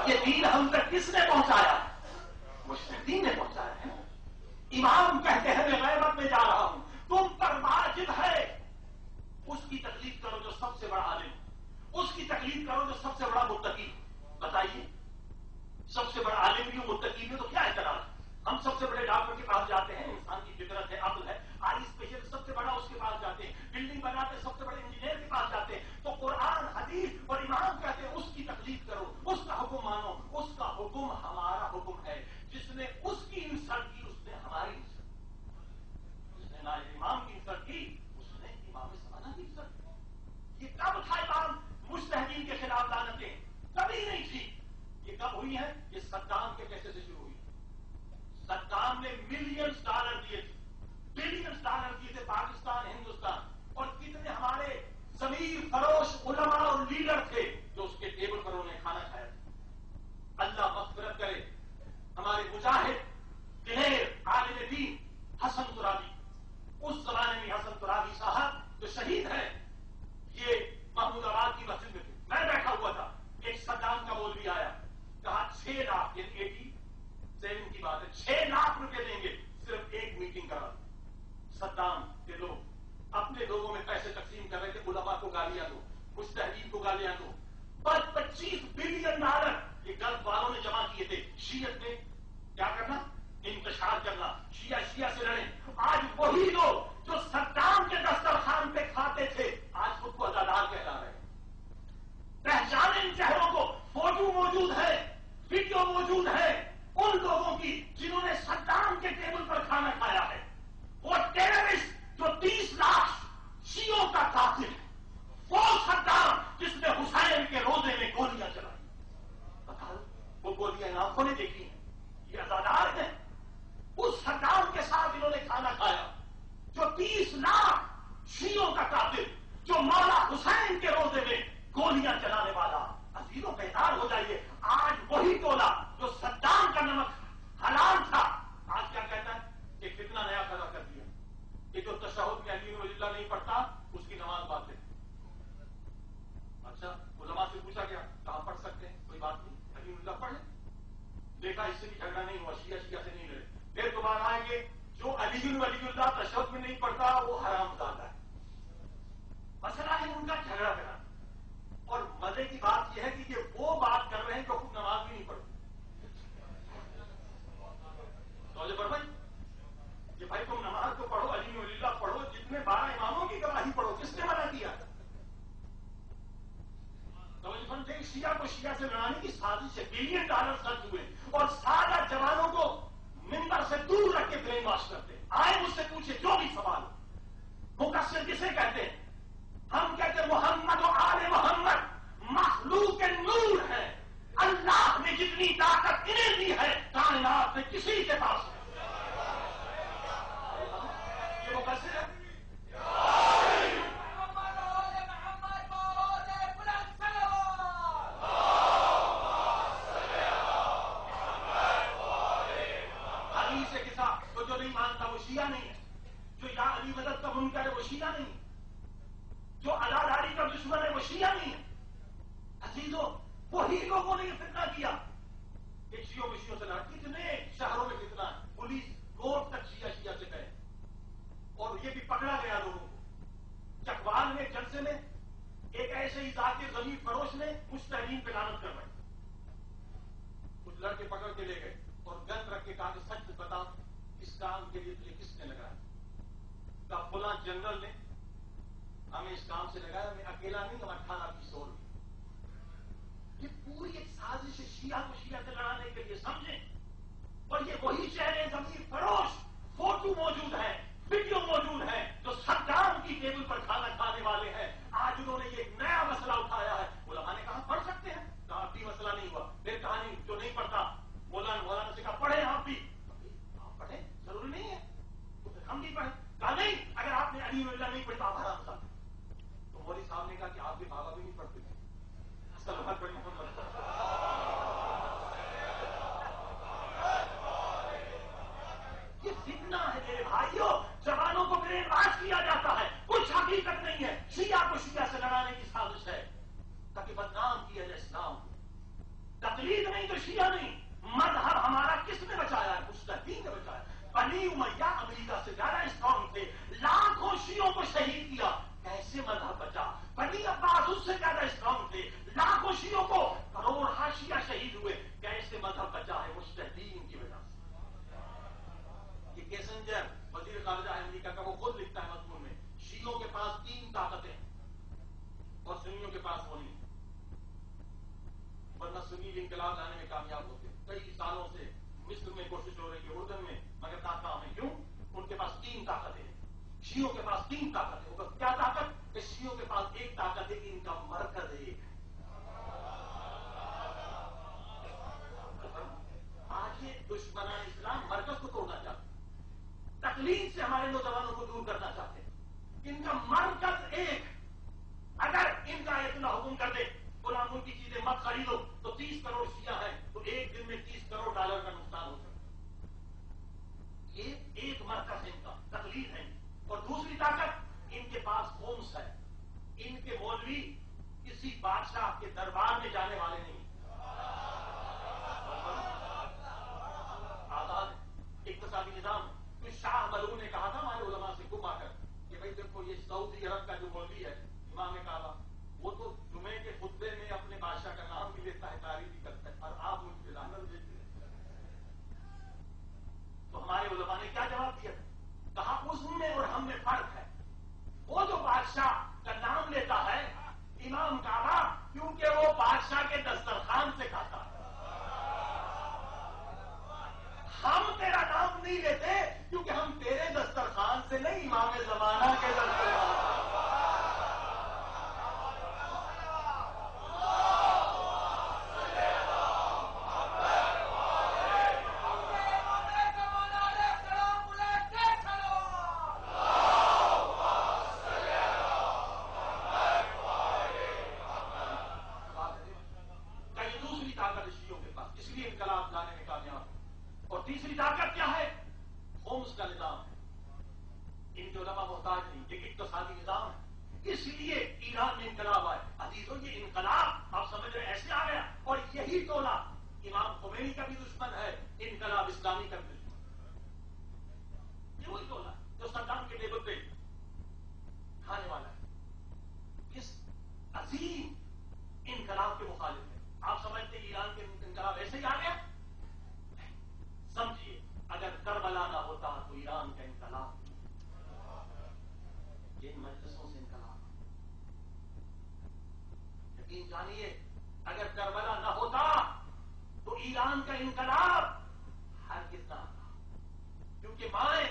یہ دین ہم تک کس نے پہنچایا؟ مجتہدین نے پہنچایا ہے. امام کہتے ہیں میں غیبت میں جا رہا ہوں، تم پر واجب ہے اس کی تکلیف کرو جو سب سے بڑا عالم، اس کی تکلیف کرو جو سب سے بڑا متقی. بتائیے سب سے بڑا عالم بھی متقی بھی تو کیا اعتراض؟ ہم سب سے بڑے ڈاکٹر کے پاس جاتے ہیں، انسان کی فطرت ہے، عقل ہے، آئی اسپیشل سب سے بڑا اس کے پاس جاتے ہیں، بلڈنگ بناتے سب سے بڑے انجینئر کے پاس جاتے ہیں. تو قرآن حدیث اور امام کہتے ہیں اس کی تکلیف کرو، اس کا حکم مانو. اس کا حکم ہمارا حکم ہے. جس نے اس کی انسلٹ کی اس نے ہماری انسلٹ کی، جس نے نائب امام کی انسلٹ کی اس نے امام زمانہ کی انسلٹ کی. یہ کب تھا امام مجتہدین کے خلاف لعنتیں؟ کبھی نہیں تھی. یہ کب ہوئی ہے؟ یہ صدام کے کیسے سے شروع ہوئی. صدام نے ملینز ڈالر دیے تھے، بلینز ڈالر دیے تھے پاکستان ہندوستان، اور کتنے ہمارے ضمیر فروش علماء اور لیڈر تھے جو اس کے ٹیبل پر انہوں نے کھانا کھایا تھا. اللہ مغفرت کرے ہمارے مجاہد دلیر عالم دین حسن ترابی. اس زمانے میں حسن ترابی صاحب جو شہید ہیں یہ محمود آباد کی مسجد میں تھے. میں بیٹھا ہوا تھا، ایک صدام کا مولوی آیا، کہا 6 لاکھ یعنی 87 کی بات ہے، 6 لاکھ روپے دیں گے صرف ایک میٹنگ کرا. صدام کے لوگ اپنے لوگوں میں پیسے تقسیم کر رہے تھے، علماء کو گالیاں دو، مجتہدین کو گالیاں دو. 25 بلین ڈالر یہ گلف والوں نے جمع کیے تھے. شیعت نے کیا کرنا؟ انتشار کرنا، شیعہ شیعہ سے لڑیں. آج وہی لوگ جو صدام کے دسترخوان پہ کھاتے تھے آج خود کو عزادار کہلا رہے ہیں. پہچانے ان چہروں کو، فوٹو موجود ہے، ویڈیو موجود ہے ان لوگوں کی جنہوں نے صدام کے ٹیبل پر کھانا کھایا ہے. وہ ٹیررسٹ جو 30 لاکھ شیعوں کا قاتل ہے، وہ صدام جس نے حسین کے روزے میں گولیاں چلائی. بتاؤ وہ گولیاں آنکھوں نے دیکھی ہیں، یہ عزادار ہیں. اس صدام کے ساتھ انہوں نے کھانا کھایا جو 30 لاکھ شیعوں کا قاتل، جو مولا حسین کے روزے میں گولیاں چلانے والا. عزیزوں بیدار ہو جائیے. آج وہی ٹولہ جو صدام کا نمک حلال تھا آج کیا کہتا ہے کہ فتنہ نیا پیدا کر دیا کہ جو تشہد میں علی ولی اللہ نہیں پڑھتا اس کی نماز باطل. اچھا علماء سے پوچھا گیا کہاں پڑھ سکتے ہیں؟ کوئی بات نہیں، علی ولی اللہ پڑھ لیں. دیکھا اس سے بھی جھگڑا نہیں ہوا، شیعہ شیعہ سے نہیں لڑے. پھر دوبارہ آئیں گے جو علی ولی اللہ تشہد میں نہیں پڑھتا وہ حرام زادہ ہے. مسئلہ ہے ان کا جھگڑا کرنا. اور مزے کی بات یہ ہے کہ یہ وہ بات کر رہے ہیں جو خود نماز بھی نہیں پڑھتے. پر بھائی کہ بھائی تم نماز تو پڑھو، علی ولی اللہ پڑھو، جتنے 12 اماموں کی گواہی پڑھو. کس نے منع کیا؟ شیعہ کو شیعہ سے لڑانے کی سازش ہے. بلین ڈالر خرچ ہوئے اور سادہ جوانوں کو منبر سے دور رکھ کے برین واش کرتے. آئے مجھ سے پوچھے جو بھی سوال. مقصر کسے کہتے ہیں؟ ہم کہتے ہیں محمد و آل محمد مخلوق نور ہے. اللہ نے جتنی طاقت انہیں دی ہے کائنات میں کسی کے پاس ہے. یہ مقصر ہے. جو نہیں مانتا وہ شیعہ نہیں ہے، جو یا علی مدد کا منکر ہے وہ شیعہ نہیں ہے، جو عزاداری کا دشمن ہے وہ شیعہ نہیں ہے. عزیزوں وہی لوگوں نے یہ فتنہ کیا. ایک شیعوں میں شیعوں سے لڑا. کتنے شہروں میں فتنہ ہے. پولیس کورٹ تک شیعہ شیعہ سے گئے اور یہ بھی پکڑا گیا لوگوں کو. چکوال میں جلسے میں ایک ایسے ہی ذاتی ضمیر فروش نے مجتہدین پہ لعنت کروائی. کچھ لڑکے پکڑ کے لے گئے اور گن رکھ کے کہا کہ سچ بتا اس کام کے لیے تجھے کس نے لگایا؟ کہا فلاں جنرل نے ہمیں اس کام سے لگایا. میں اکیلا نہیں ہوں، 18 اور. یہ پوری ایک سازش ہے شیعہ کو شیعہ سے لڑانے کے لیے، سمجھیں. اور یہ وہی چہرے ضمیر فروش، فوٹو موجود ہے، ویڈیو موجود ہے، جو صدام کی ٹیبل پر کھانا کھانے والے ہیں. آج انہوں نے یہ ایک نیا مسئلہ اٹھایا ہے. علماء نے کہا پڑھ سکتے ہیں، کہا اب بھی مسئلہ نہیں ہوا. پھر کہانی جو نہیں پڑھتا مولانا سے کہا پڑھیں آپ بھی. پڑھیں ضروری نہیں ہے ہم بھی پڑھیں. کہا نہیں اگر آپ نے علی ولی اللہ نہیں پڑھا آپ حرام زادہ. تو مولوی صاحب نے کہا کہ آپ کے بابا بھی نہیں پڑھتے تھے. سلامت پڑھی محمد. یہ فتنہ ہے میرے بھائیوں. جوانوں کو برین واش کیا جاتا ہے، کچھ حقیقت نہیں ہے. شیعہ کو شیعہ سے لڑانے کی تقلید نہیں تو شیعہ نہیں. مذہب ہمارا کس نے بچایا ہے؟ مجتہدین نے بچایا. بنی امیہ امریکہ سے زیادہ اسٹرانگ تھے, لاکھوں شیعوں کو شہید کیا, کیسے مذہب بچا؟ بنی عباس اس سے زیادہ اسٹرانگ تھے, لاکھوں شیعوں کو, کروڑ حاشیہ شہید ہوئے, کیسے مذہب بچا ہے؟ مجتہدین کی وجہ سے. یہ کیسنجر وزیر خارجہ امریکہ کا, وہ خود لکھتا ہے مضمون میں, شیعوں کے پاس 3 طاقتیں اور سنیوں کے پاس وہ نہیں, ورنہ سنی بھی انقلاب لانے میں کامیاب ہوتے. کئی سالوں سے مصر میں کوشش ہو رہی ہے, اردن میں, مگر ناکام ہے. کیوں؟ ان کے پاس 3 طاقتیں ہیں. شیعوں کے پاس 3 طاقتیں. وہ کیا طاقت؟ کہ شیعوں کے پاس ایک طاقت ہے کہ ان کا مرکز ایک ہے. آج یہ دشمنان اسلام مرکز کو توڑنا چاہتے ہیں, تقلید سے ہمارے نوجوانوں کو دور کرنا چاہتے ہیں. ان کا مرکز ایک. اگر ان کا اتنا حکم کر دے غلاموں کی چیزیں مت خریدو, تو 30 کروڑ شیعہ ہیں, تو ایک دن میں $30 کروڑ کا نقصان ہو سکتا. یہ ایک مرکز ہے ان کا, تقلید ہے. اور دوسری طاقت ان کے پاس ہومس ہے. ان کے مولوی کسی بادشاہ کے دربار میں جانے والے نہیں, آزاد اقتصادی نظام. تو شاہ ملعون نے کہا تھا ہمارے علماء سے گم آ کر کہ بھائی دیکھو, یہ سعودی عرب کا جو مولوی ہے امام کعبہ, وہ تو جمعے کے خطبے میں اپنے بادشاہ کا نام بھی لیتا ہے, تعریف بھی کرتا ہے, اور آپ ان کے لعنت دیتے ہیں. تو ہمارے علماء نے کیا جواب دیا؟ کہا اس میں اور ہم میں فرق ہے. وہ جو بادشاہ کا نام لیتا ہے امام کعبہ, کیونکہ وہ بادشاہ کے دسترخوان سے کھاتا ہے. ہم تیرا نام نہیں لیتے کیونکہ ہم تیرے دسترخوان سے نہیں, امام زمانہ کے دسترخوان سے. تیسری طاقت کیا ہے؟ ہومس کا نظام ہے. ان کے علماء محتاج نہیں, یہ اقتصادی نظام ہے. اس لیے ایران میں انقلاب آئے. عزیزوں, یہ انقلاب آپ سمجھ رہے ایسے آ گیا, اور یہی ٹولہ امام خمینی کا بھی دشمن ہے, انقلاب اسلامی کا بھی دشمن. یہ وہی ٹولہ جو صدام کے ٹیبل پہ کھانے والا ہے, کس عظیم انقلاب کے مخالف ہے. آپ سمجھتے ایران کے انقلاب ایسے ہی آ گیا؟ سمجھیے, اگر کربلا نہ ہوتا تو ایران کا انقلاب, جن مجلسوں سے انقلاب, یقین جانیے اگر کربلا نہ ہوتا تو ایران کا انقلاب ہرگز نہ آتا. کیونکہ مائیں